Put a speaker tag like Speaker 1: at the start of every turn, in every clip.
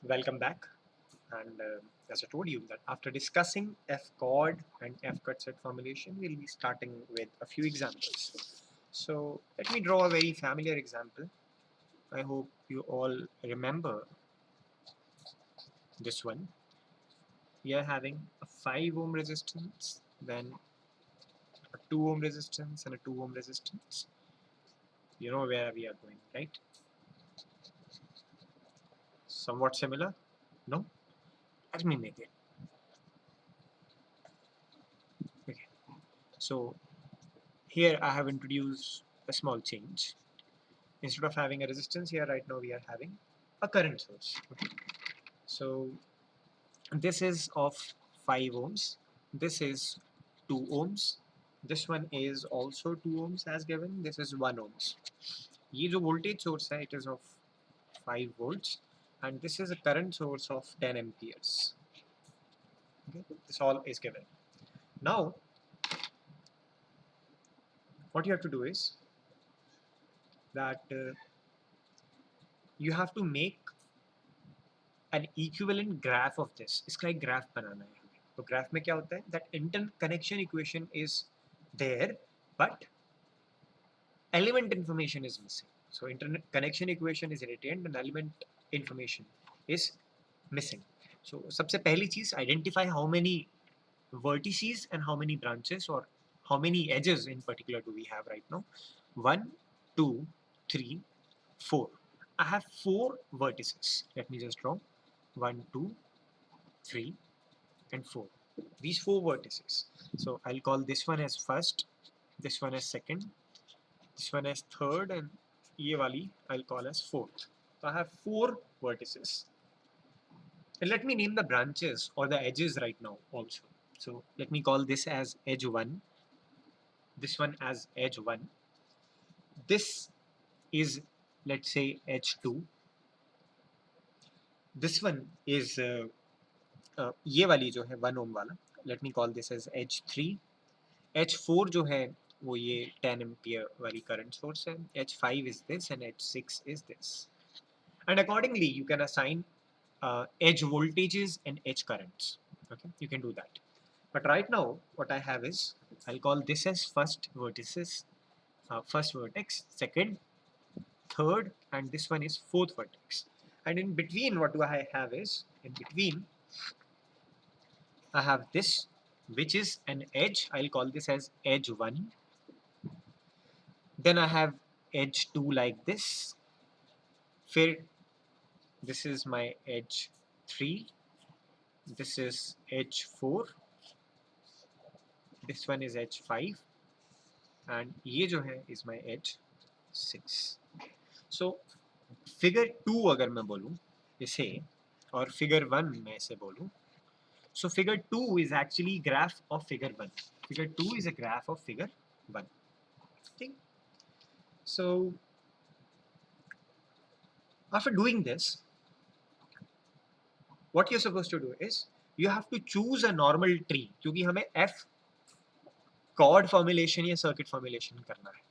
Speaker 1: Welcome back. And as I told you that after discussing F-chord and F-cut set formulation, we'll be starting with a few examples. So let me draw a very familiar example. I hope you all remember this one. We are having a 5 ohm resistance, then a 2 ohm resistance and a 2 ohm resistance. You know where we are going, right? Somewhat similar? No? Let me make it. Okay. So here I have introduced a small change. Instead of having a resistance here, right now we are having a current source. Okay. So this is of 5 ohms. This is 2 ohms. This one is also 2 ohms as given. This is 1 ohms. ये जो voltage source है, it is of 5 volts, and this is a current source of 10 amperes. Okay. This all is given. Now, what you have to do is that you have to make an equivalent graph of this. इसका एक graph बनाना है हमें. तो graph में क्या होता है? That interconnection equation is there, but element information is missing. So interconnection equation is retained and element information is missing. So सबसे पहली चीज identify how many vertices and how many branches or how many edges in particular do we have right now. 1, 2, 3, 4. I have 4 vertices. Let me just draw 1, 2, 3, and 4. These 4 vertices. So I'll call this one as first, this one as second, this one as third, and ye wali I'll call as fourth. So I have 4 vertices. And let me name the branches or the edges right now also. So let me call this as edge 1, this one as edge 1. This is, let's say, edge 2. This one is ये वाली जो है 1 ohm वाला. Let me call this as edge 3. H4 जो है वो ये 10 ampere वाली करंट सोर्स है. H5 is this and H6 is this. And accordingly you can assign edge voltages and edge currents. Okay, you can do that. But right now what I have is I'll call this as first vertices, first vertex, second, third, and this one is fourth vertex. And in between what do I have is, in between I have this, which is an edge. I'll call this as edge 1. Then I have edge 2 like this. This is my edge 3. This is edge 4. This one is edge 5. And ये जो है is my edge 6. So figure 2 अगर मैं बोलूँ इसे और figure 1 मैं इसे बोलूँ, so figure 2 is actually graph of figure 1. Figure 2 is a graph of figure 1. Okay? So after doing this, what you're supposed to do is you have to choose a normal tree, क्योंकि हमें F chord formulation या circuit formulation करना है.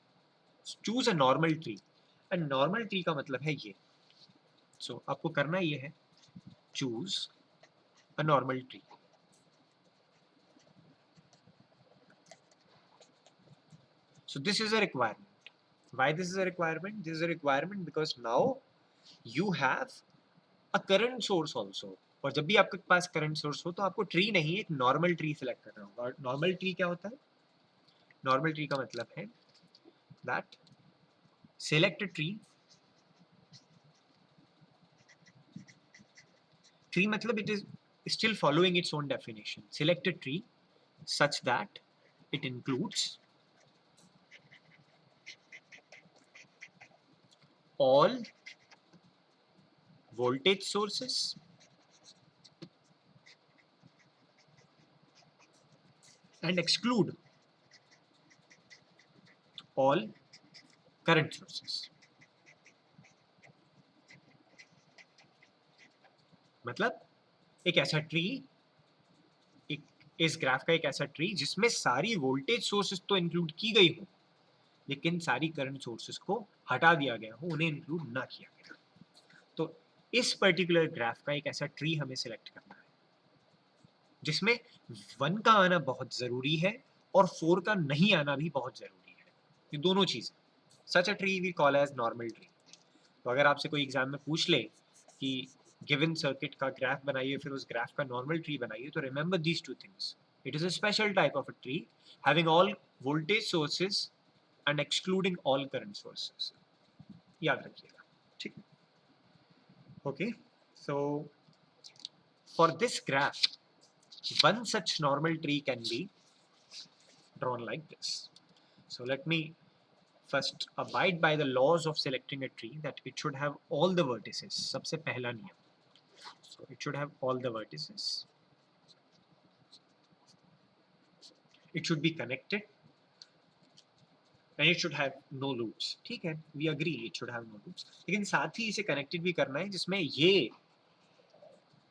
Speaker 1: Choose a normal tree. And normal tree का मतलब है ये. So आपको करना ये है, choose a normal tree. So this is a requirement. Why this is a requirement? This is a requirement because now you have a current source also. और जब भी आपके पास करंट सोर्स हो तो आपको ट्री नहीं, एक नॉर्मल ट्री सिलेक्ट करना होगा. और नॉर्मल ट्री क्या होता है? नॉर्मल ट्री का मतलब है that select a tree. Tree matlab it is still following its own definition. Select a tree such that it includes all voltage sources and exclude all current sources. मतलब एक ऐसा tree, इस graph का एक ऐसा ट्री जिसमें सारी voltage sources तो इंक्लूड की गई हो लेकिन सारी करंट सोर्सेस को हटा दिया गया हो, उन्हें इंक्लूड ना किया गया. तो इस पर्टिकुलर ग्राफ का एक ऐसा ट्री हमें सिलेक्ट करना है जिसमें 1 का आना बहुत ज़रूरी है और 4 का नहीं आना भी बहुत ज़रूरी है, ये दोनों चीज़ें। Such a tree we call as normal tree. तो अगर आपसे कोई एग्जाम में पूछ ले कि गिवन सर्किट का ग्राफ बनाइए फिर उस ग्राफ का नॉर्मल ट्री बनाइए, तो remember these two things. It is a special type of a tree having all voltage sources and excluding all current sources. याद रखिएगा, ठीक है? Okay, so for this graph one such normal tree can be drawn like this. So let me first abide by the laws of selecting a tree that it should have all the vertices. सबसे पहला नियम. So it should have all the vertices. It should be connected and it should have no loops. ठीक है, we agree it should have no loops. लेकिन साथ ही इसे connected भी करना है जिसमें ये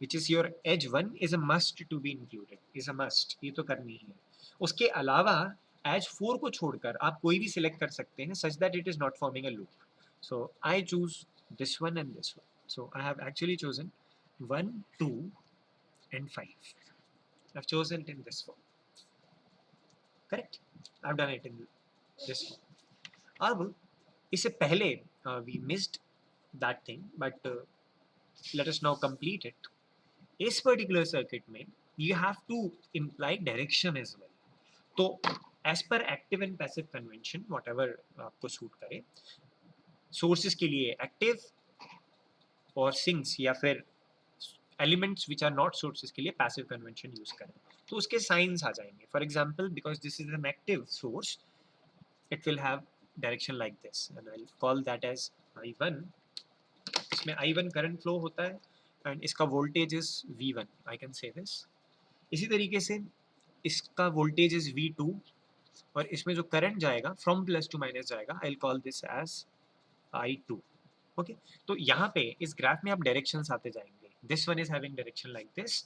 Speaker 1: which is your edge 1 is a must to be included. Is a must. ये तो करनी ही है. उसके अलावा edge 4 को छोड़कर आप कोई भी select कर सकते हैं such that it is not forming a loop. So I choose this one and this one. So I have actually chosen 1, 2 and 5. I've chosen it in this form. Correct? I've done it in this form. अब इससे पहले we missed that thing, but let us now complete it. इस particular circuit में you have to imply direction as well. तो as per active and passive convention whatever आपको suit करे, sources के लिए एक्टिव और सिंक्स या फिर elements which are not sources के लिए पैसिव कन्वेंशन यूज करें, तो उसके साइंस आ जाएंगे. For example, because this is an active source, it will have direction like this and I will call that as I1. इसमें I1 करंट फ्लो होता है एंड इसका voltage is V1. I can say this. इसी तरीके से इसका voltage is V2 और इसमें जो करंट जाएगा फ्रॉम प्लस टू माइनस जाएगा, I will call this as I2. Okay, तो यहाँ पे इस ग्राफ में आप डायरेक्शंस आते जाएंगे. This one is having direction like this,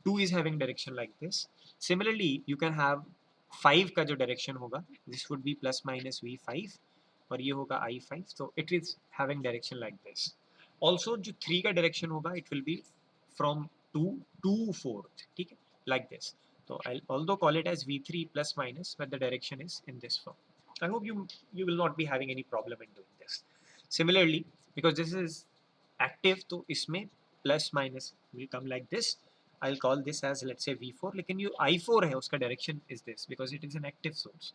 Speaker 1: 2 is having direction like this. Similarly you can have 5 का जो डायरेक्शन होगा, this would be plus minus V5 और ये होगा I5. तो it is having direction like this. Also जो 3 का direction होगा, it will be from 2 to 4, ठीक है, like this. So I'll although call it as V3 plus minus, but the direction is in this form. I hope you will not be having any problem in doing this. Similarly, because this is active, तो इसमें plus minus will come like this. I'll call this as let's say V4. लेकिन ये I4 है, उसका direction is this because it is an active source.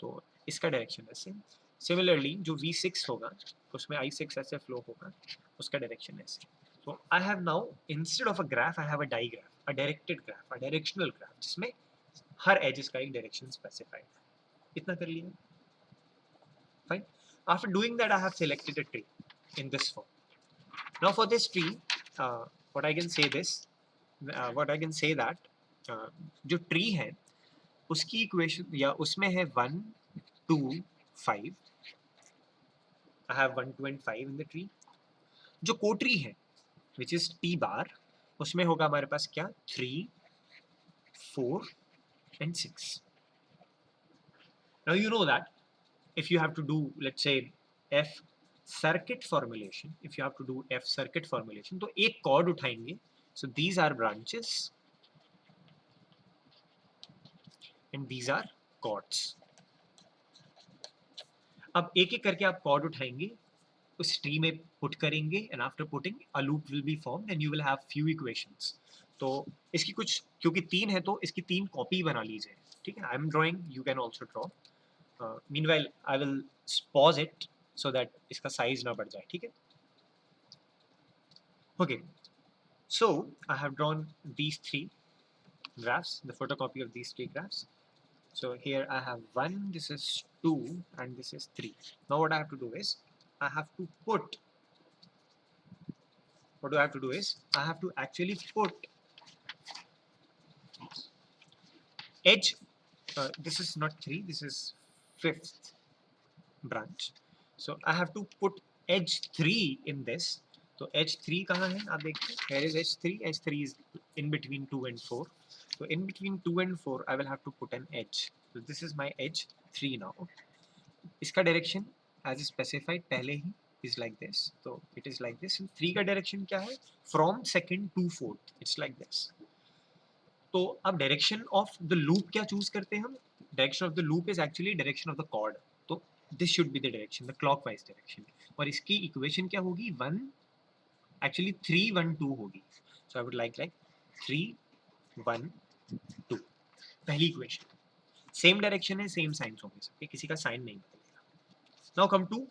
Speaker 1: तो इसका direction ऐसे. Similarly, जो V6 होगा, उसमें I6 ऐसे flow होगा, उसका direction ऐसे. So I have now, instead of a graph, I have a digraph, a directed graph, a directional graph, जिसमें हर edges का एक direction specified है. इतना कर लिया. Fine. After doing that, I have selected a tree in this form. Now for this tree, what I can say that जो tree है, उसकी equation या उसमें है 1, 2, 5. I have 1, 2 and 5 in the tree. जो कोट्री है, which is T bar, उसमें होगा हमारे पास क्या, 3, 4 and 6. Now you know that if you have to do, let's say, F circuit formulation, तो एक chord उठाएंगे. So these are branches and these are chords. अब एक एक करके आप chord उठाएंगे, उस ट्री में पुट करेंगे and after putting a loop will be formed and you will have few equations. तो इसकी कुछ, क्योंकि 3 है तो इसकी 3 कॉपी बना लीजिए, ठीक है. I am drawing, you can also draw. Meanwhile I will pause it so that इसका साइज ना बढ़ जाए, ठीक है. Okay, so I have drawn these 3 graphs, the photocopy of these 3 graphs. So here I have 1, this is 2 and this is 3. Now what I have to do is I have to actually put edge. This is not 3, this is 5th branch. So I have to put edge 3 in this. So edge 3 कहाँ है आप देखिए, here is edge 3. Edge 3 is in between 2 and 4. So in between 2 and 4 I will have to put an edge. So this is my edge 3 now. इसका direction as specified पहले ही is like this. तो it is like this. 3 का direction क्या है? From second to fourth. It's like this. तो अब direction of the loop क्या choose करते हैं हम? Direction of the loop is actually direction of the chord. तो this should be the direction, the clockwise direction. और इसकी इक्वेशन क्या होगी? 1 एक्चुअली 3 1 2 होगी. सो आई वुड लाइक 3 1 2 पहली इक्वेशन. सेम डायरेक्शन है, सेम साइंस होंगे सबके, किसी का साइन नहीं बदलेगा. नाउ कम टू,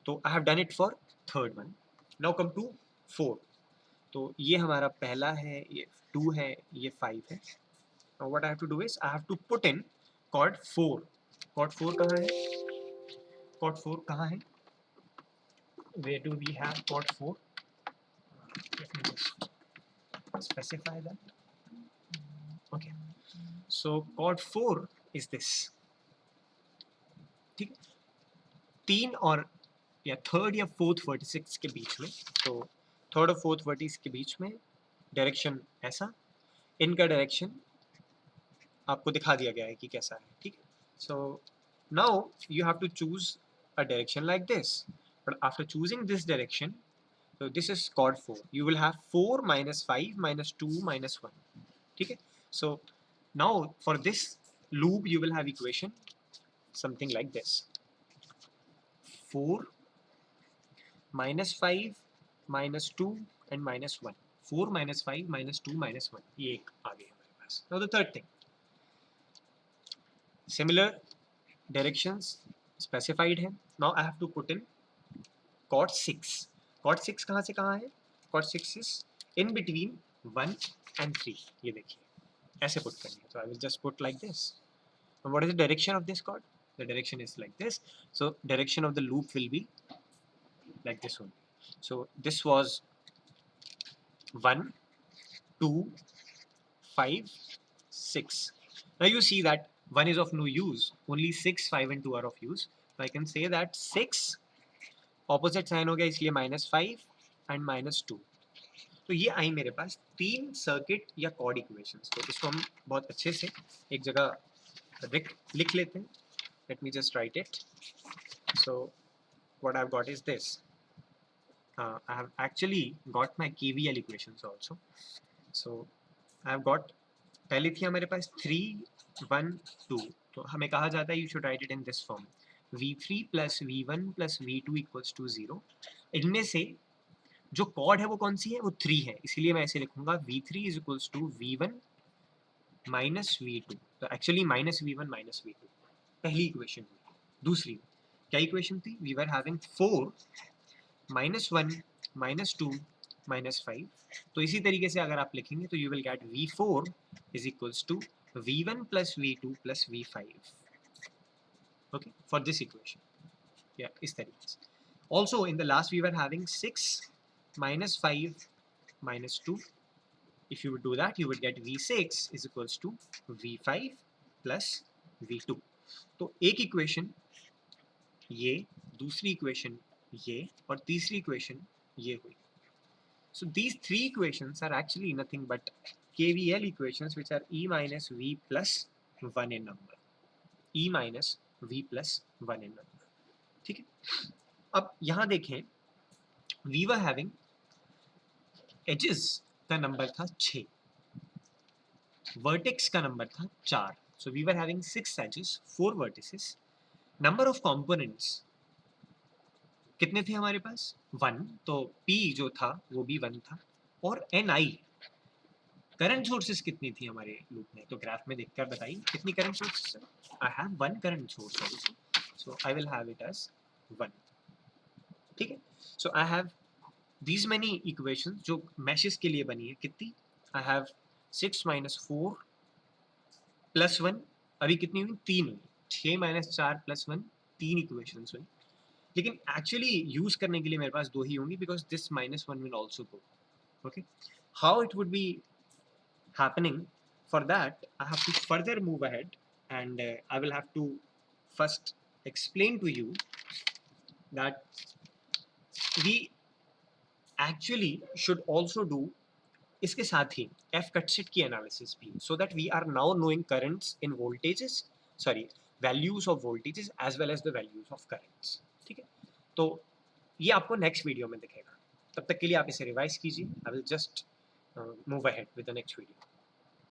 Speaker 1: तो I have done it for third one. Now come to 4. तो ये हमारा पहला है, ये 2 है, ये 5 है. Now what I have to do is I have to put in chord 4. Chord 4 कहाँ है? Chord 4 कहाँ है? Where do we have chord 4? Let me just specify that. Okay. So chord 4 is this. ठीक है? 3 और या थर्ड या fourth vertices के बीच में, तो थर्ड और फोर्थ वर्टिस के बीच में डायरेक्शन ऐसा, इनका डायरेक्शन आपको दिखा दिया गया है कि कैसा है. ठीक है. So now you have to choose a direction like this. But after choosing this direction, so this is chord 4. You will have 4 minus 5 minus 2 minus 1. ठीक है. So now for this loop you will have equation something like this. 4 minus 5 minus 2 and minus 1. 4 minus 5 minus 2 minus 1. ये एक आ गई हमारे पास. Now the third thing. Similar directions specified है. Now I have to put in chord 6. Chord 6 कहाँ से कहाँ है? Chord 6 is in between 1 and 3. ये देखिए ऐसे put करनी है. So I will just put like this. And what is the direction of this chord? The direction is like this. So direction of the loop will be like this one. So this was 1 2 5 6. Now you see that 1 is of no use. Only 6 5 and 2 are of use. So I can say that 6 opposite sign हो गया, इसलिए -5 and -2. तो ये आई मेरे पास 3 circuit या cord equations. तो इसको हम बहुत अच्छे से एक जगह लिख लेते हैं. Let me just right it. So what I have got is this. I have actually got my KVL equations also. So I have got, पहले थी हमारे पास 3 1 2. तो हमें कहा जाता है you should write it in this form. V3 plus V1 plus V2 equals to 0. इनमें से जो कॉर्ड है वो कौन सी है? वो 3 है, इसीलिए मैं ऐसे लिखूंगा V3 is equals to V1 minus V2. तो एक्चुअली -V1 minus V2 पहली इक्वेशन हुई. दूसरी क्या इक्वेशन थी? We were having 4 -1 -2 -5. तो इसी तरीके से अगर आप लिखेंगे तो you will get V4 is equals to V1 plus V2 plus V5. Okay, for this equation. Yeah, is that it? Also in the last we were having 6 minus 5 minus 2. If you would do that, you would get V6 is equals to V5 plus V2. तो एक equation ये, दूसरी equation ये, और तीसरी equation ये हुई. So these three equations are actually nothing but KVL equations which are E minus V plus 1 in number. E minus V plus 1 in number. ठीक है. अब यहाँ देखें, we were having edges का नंबर था 6, vertex का नंबर था 4. So we were having 6 edges, 4 vertices. Number of components कितने थे हमारे पास? 1. तो P जो था वो भी 1 था. और Ni करंट सोर्सेस कितनी थी हमारे लूप में? तो ग्राफ में देखकर बताइए कितनी करंट सोर्सेस है. I have 1 current source also, so I will have it as 1. ठीक है. So I have these many equations जो मैशेस के लिए बनी है. कितनी? I have 6 - 4 + 1. अभी कितनी हुई? 3 हुई. 6 - 4 + 1, 3 इक्वेशंस हुई. लेकिन एक्चुअली यूज करने के लिए मेरे पास 2 ही होंगी, because this -1 will also go. Okay. How it would be happening? For that I have to further move ahead, and I will have to first explain to you that we actually should also do इसके साथ ही F cut-sit की analysis भी, so that we are now knowing currents in voltages, sorry, values of voltages as well as the values of currents. ठीक है. तो ये आपको next video में दिखेगा। तब तक के लिए आप इसे रिवाइज कीजिए। I will just move ahead with the next video.